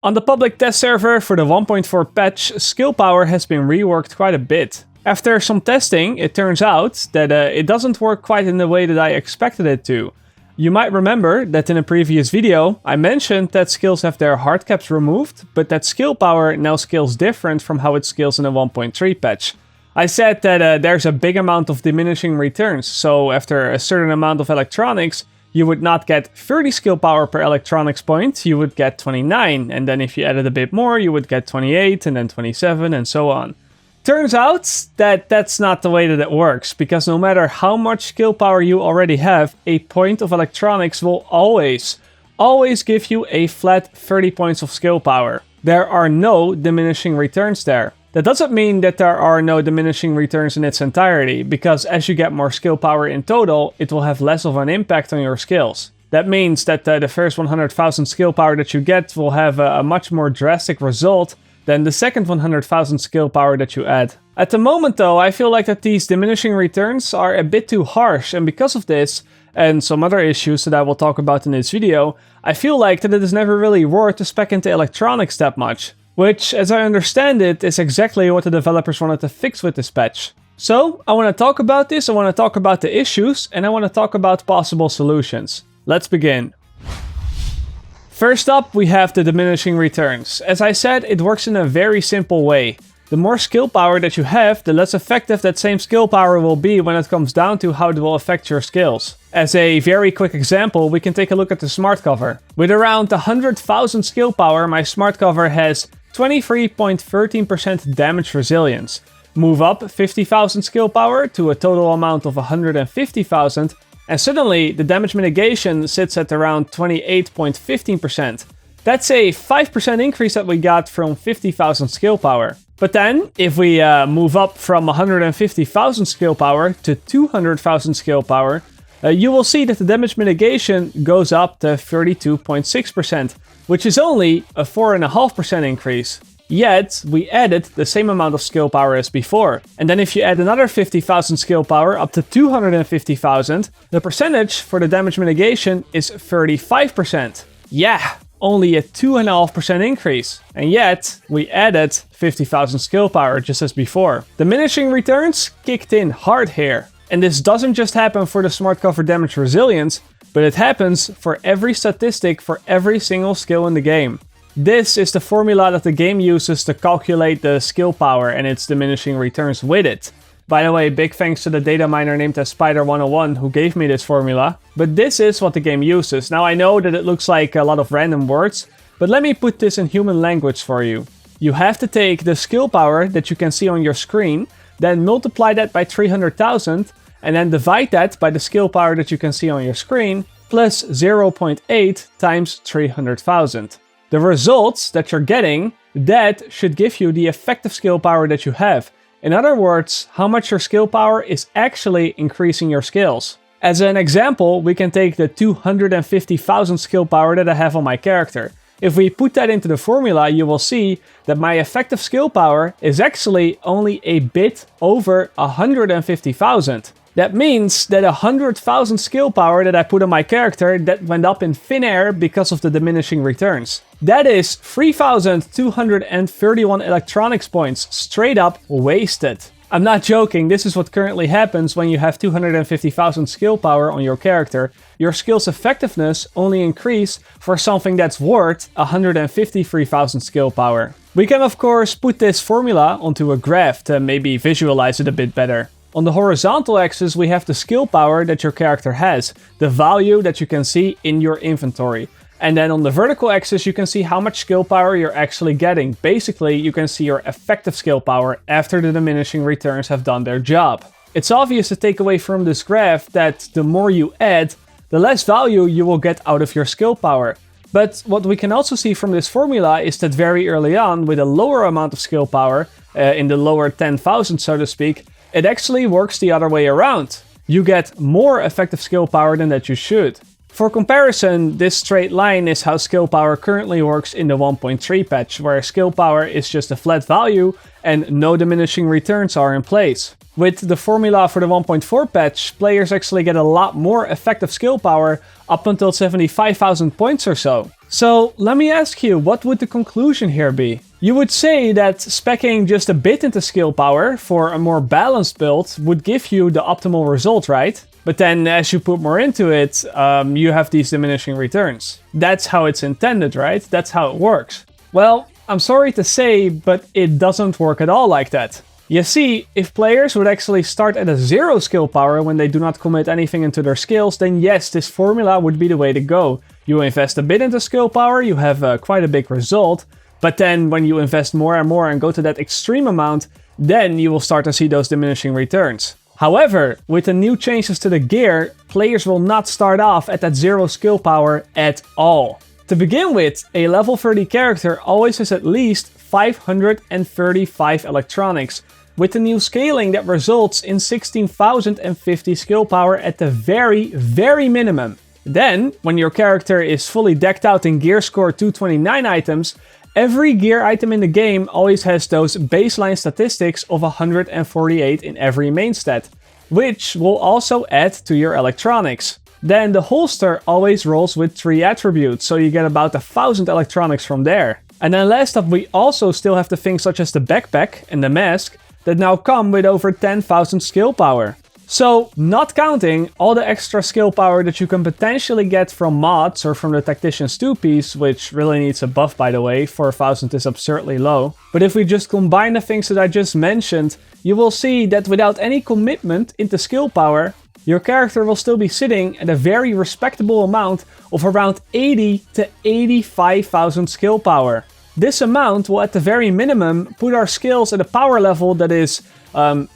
On the public test server for the 1.4 patch, skill power has been reworked quite a bit. After some testing, it turns out that it doesn't work quite in the way that I expected it to. You might remember that in a previous video, I mentioned that skills have their hard caps removed, but that skill power now scales different from how it scales in the 1.3 patch. I said that there's a big amount of diminishing returns, so after a certain amount of electronics, you would not get 30 skill power per electronics point, you would get 29, and then if you added a bit more, you would get 28, and then 27, and so on. Turns out that that's not the way that it works, because no matter how much skill power you already have, a point of electronics will always give you a flat 30 points of skill power. There are no diminishing returns there. That doesn't mean that there are no diminishing returns in its entirety, because as you get more skill power in total, it will have less of an impact on your skills. That means that the first 100,000 skill power that you get will have a much more drastic result than the second 100,000 skill power that you add. At the moment though, I feel like that these diminishing returns are a bit too harsh, and because of this, and some other issues that I will talk about in this video, I feel like that it is never really worth to spec into electronics that much. Which, as I understand it, is exactly what the developers wanted to fix with this patch. So, I want to talk about this, I want to talk about the issues, and I want to talk about possible solutions. Let's begin. First up, we have the diminishing returns. As I said, it works in a very simple way. The more skill power that you have, the less effective that same skill power will be when it comes down to how it will affect your skills. As a very quick example, we can take a look at the smart cover. With around 100,000 skill power, my smart cover has 23.13% damage resilience. Move up 50,000 skill power to a total amount of 150,000, and suddenly the damage mitigation sits at around 28.15%. That's a 5% increase that we got from 50,000 skill power. But then, if we move up from 150,000 skill power to 200,000 skill power, you will see that the damage mitigation goes up to 32.6%, which is only a 4.5% increase. Yet, we added the same amount of skill power as before. And then if you add another 50,000 skill power up to 250,000, the percentage for the damage mitigation is 35%. Yeah, only a 2.5% increase. And yet, we added 50,000 skill power just as before. Diminishing returns kicked in hard here. And this doesn't just happen for the smart cover damage resilience, but it happens for every statistic for every single skill in the game. This is the formula that the game uses to calculate the skill power and its diminishing returns with it. By the way, big thanks to the data miner named as Spider101 who gave me this formula, but this is what the game uses. Now I know that it looks like a lot of random words, but let me put this in human language for you. You have to take the skill power that you can see on your screen, then multiply that by 300,000, and then divide that by the skill power that you can see on your screen, plus 0.8 times 300,000. The results that you're getting, that should give you the effective skill power that you have. In other words, how much your skill power is actually increasing your skills. As an example, we can take the 250,000 skill power that I have on my character. If we put that into the formula, you will see that my effective skill power is actually only a bit over 150,000. That means that 100,000 skill power that I put on my character that went up in thin air because of the diminishing returns. That is 3,231 electronics points straight up wasted. I'm not joking, this is what currently happens when you have 250,000 skill power on your character. Your skill's effectiveness only increase for something that's worth 153,000 skill power. We can of course put this formula onto a graph to maybe visualize it a bit better. On the horizontal axis we have the skill power that your character has, the value that you can see in your inventory. And then on the vertical axis you can see how much skill power you're actually getting. Basically you can see your effective skill power after the diminishing returns have done their job. It's obvious to take away from this graph that the more you add, the less value you will get out of your skill power. But what we can also see from this formula is that very early on, with a lower amount of skill power, in the lower 10,000 so to speak, it actually works the other way around. You get more effective skill power than that you should. For comparison, this straight line is how skill power currently works in the 1.3 patch, where skill power is just a flat value and no diminishing returns are in place. With the formula for the 1.4 patch, players actually get a lot more effective skill power up until 75,000 points or so. So let me ask you, what would the conclusion here be? You would say that speccing just a bit into skill power for a more balanced build would give you the optimal result, right? But then as you put more into it, you have these diminishing returns. That's how it's intended, right? That's how it works. Well, I'm sorry to say, but it doesn't work at all like that. You see, if players would actually start at a 0 skill power when they do not commit anything into their skills, then yes, this formula would be the way to go. You invest a bit into skill power, you have quite a big result, but then when you invest more and more and go to that extreme amount, then you will start to see those diminishing returns. However, with the new changes to the gear, players will not start off at that 0 skill power at all. To begin with, a level 30 character always has at least 535 electronics, with the new scaling that results in 16,050 skill power at the very minimum. Then, when your character is fully decked out in gear score 229 items, every gear item in the game always has those baseline statistics of 148 in every main stat, which will also add to your electronics. Then the holster always rolls with 3 attributes, so you get about 1,000 electronics from there. And then last up, we also still have the things such as the backpack and the mask that now come with over 10,000 skill power. So, not counting all the extra skill power that you can potentially get from mods or from the Tactician's 2-piece, which really needs a buff by the way, 4,000 is absurdly low. But if we just combine the things that I just mentioned, you will see that without any commitment into skill power, your character will still be sitting at a very respectable amount of around 80 to 85,000 skill power. This amount will at the very minimum put our skills at a power level that is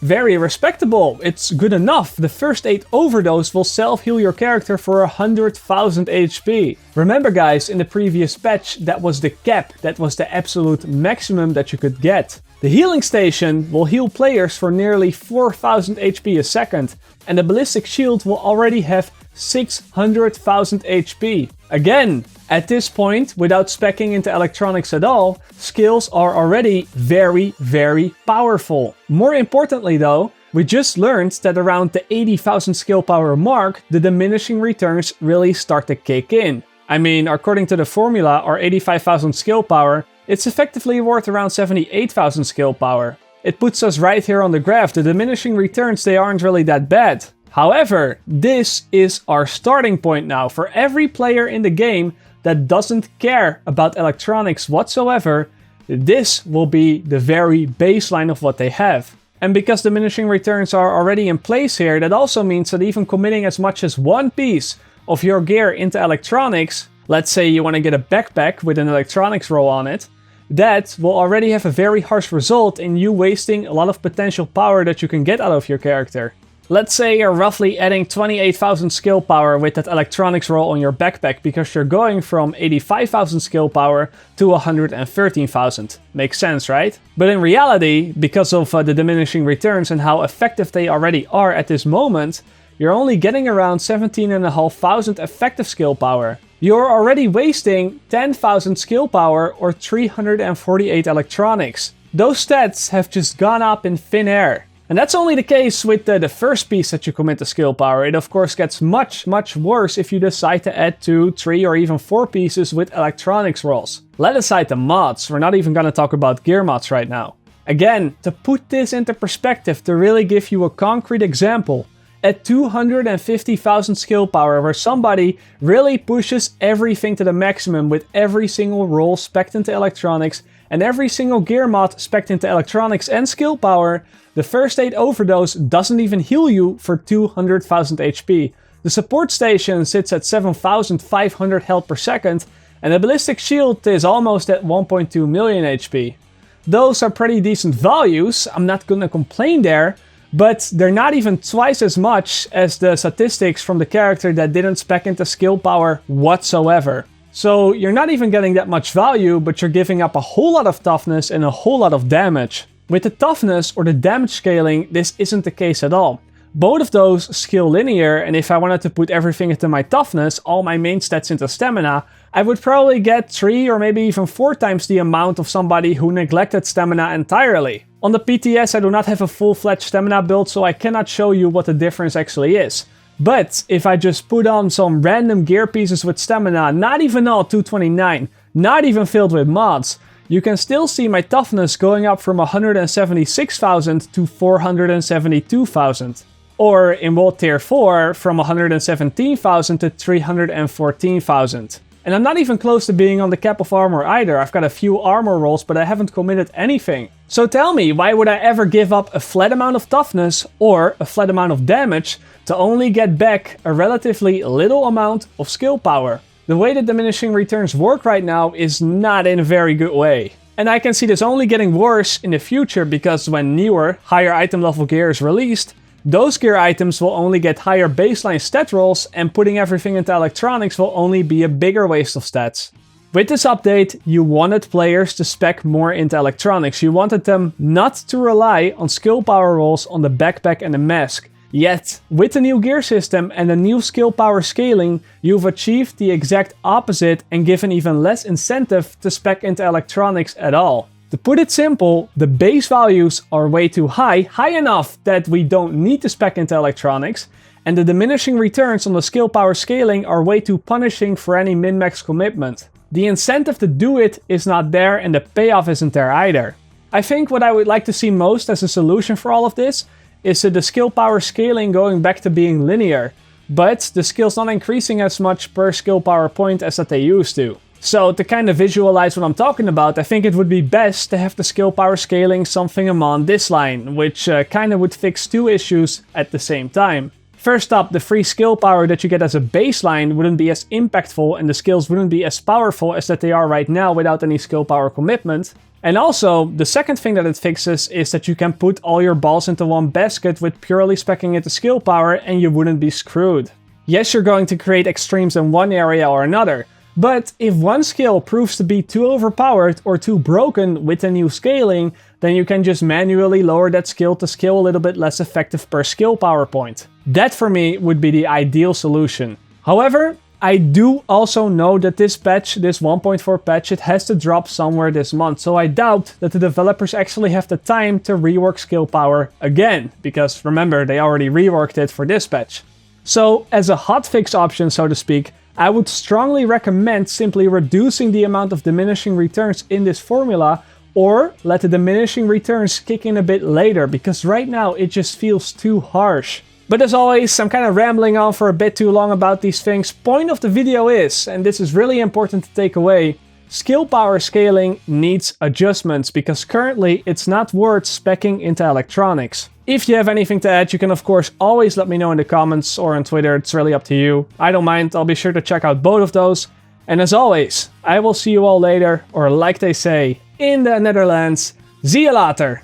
very respectable. It's good enough. The first 8 overdose will self-heal your character for 100,000 HP. Remember guys, in the previous patch, that was the cap. That was the absolute maximum that you could get. The healing station will heal players for nearly 4,000 HP a second, and the ballistic shield will already have 600,000 HP. Again, at this point, without speccing into electronics at all, skills are already very powerful. More importantly though, we just learned that around the 80,000 skill power mark, the diminishing returns really start to kick in. I mean, according to the formula, our 85,000 skill power, it's effectively worth around 78,000 skill power. It puts us right here on the graph. The diminishing returns, they aren't really that bad. However, this is our starting point now. For every player in the game that doesn't care about electronics whatsoever, this will be the very baseline of what they have. And because diminishing returns are already in place here, that also means that even committing as much as one piece of your gear into electronics, let's say you want to get a backpack with an electronics roll on it, that will already have a very harsh result in you wasting a lot of potential power that you can get out of your character. Let's say you're roughly adding 28,000 skill power with that electronics roll on your backpack because you're going from 85,000 skill power to 113,000. Makes sense, right? But in reality, because of the diminishing returns and how effective they already are at this moment, you're only getting around 17,500 effective skill power. You're already wasting 10,000 skill power or 348 electronics. Those stats have just gone up in thin air. And that's only the case with the first piece that you commit to skill power. It of course gets much worse if you decide to add 2, 3 or even 4 pieces with electronics rolls. Let aside the mods, we're not even gonna talk about gear mods right now. Again, to put this into perspective, to really give you a concrete example, at 250,000 skill power where somebody really pushes everything to the maximum with every single roll specced into electronics and every single gear mod specced into electronics and skill power, the first 8 overdose doesn't even heal you for 200,000 HP. The support station sits at 7,500 health per second, and the ballistic shield is almost at 1.2 million HP. Those are pretty decent values, I'm not gonna complain there, but they're not even twice as much as the statistics from the character that didn't spec into skill power whatsoever. So you're not even getting that much value, but you're giving up a whole lot of toughness and a whole lot of damage. With the toughness or the damage scaling, this isn't the case at all. Both of those scale linear, and if I wanted to put everything into my toughness, all my main stats into stamina, I would probably get 3 or maybe even 4 times the amount of somebody who neglected stamina entirely. On the PTS I do not have a full-fledged stamina build, so I cannot show you what the difference actually is. But if I just put on some random gear pieces with stamina, not even all 229, not even filled with mods, you can still see my toughness going up from 176,000 to 472,000. Or in World Tier 4, from 117,000 to 314,000. And I'm not even close to being on the cap of armor either. I've got a few armor rolls, but I haven't committed anything. So tell me, why would I ever give up a flat amount of toughness or a flat amount of damage to only get back a relatively little amount of skill power? The way the diminishing returns work right now is not in a very good way. And I can see this only getting worse in the future, because when newer, higher item level gear is released, those gear items will only get higher baseline stat rolls, and putting everything into electronics will only be a bigger waste of stats. With this update, you wanted players to spec more into electronics. You wanted them not to rely on skill power rolls on the backpack and the mask. Yet, with the new gear system and the new skill power scaling, you've achieved the exact opposite and given even less incentive to spec into electronics at all. To put it simple, the base values are way too high enough that we don't need to spec into electronics, and the diminishing returns on the skill power scaling are way too punishing for any min-max commitment. The incentive to do it is not there, and the payoff isn't there either. I think what I would like to see most as a solution for all of this is the skill power scaling going back to being linear, but the skills not increasing as much per skill power point as that they used to. So to kind of visualize what I'm talking about, I think it would be best to have the skill power scaling something among this line, which kind of would fix two issues at the same time. First up, the free skill power that you get as a baseline wouldn't be as impactful, and the skills wouldn't be as powerful as that they are right now without any skill power commitment. And also, the second thing that it fixes is that you can put all your balls into one basket with purely speccing into skill power, and you wouldn't be screwed. Yes, you're going to create extremes in one area or another, but if one skill proves to be too overpowered or too broken with the new scaling, then you can just manually lower that skill to scale a little bit less effective per skill power point. That for me would be the ideal solution. However, I do also know that this patch, this 1.4 patch, it has to drop somewhere this month, so I doubt that the developers actually have the time to rework skill power again, because remember, they already reworked it for this patch. So as a hotfix option, so to speak, I would strongly recommend simply reducing the amount of diminishing returns in this formula, or let the diminishing returns kick in a bit later, because right now it just feels too harsh. But as always, I'm kind of rambling on for a bit too long about these things. Point of the video is, and this is really important to take away, skill power scaling needs adjustments, because currently it's not worth speccing into electronics. If you have anything to add, you can of course always let me know in the comments or on Twitter, it's really up to you. I don't mind, I'll be sure to check out both of those. And as always, I will see you all later, or like they say in the Netherlands, zie je later!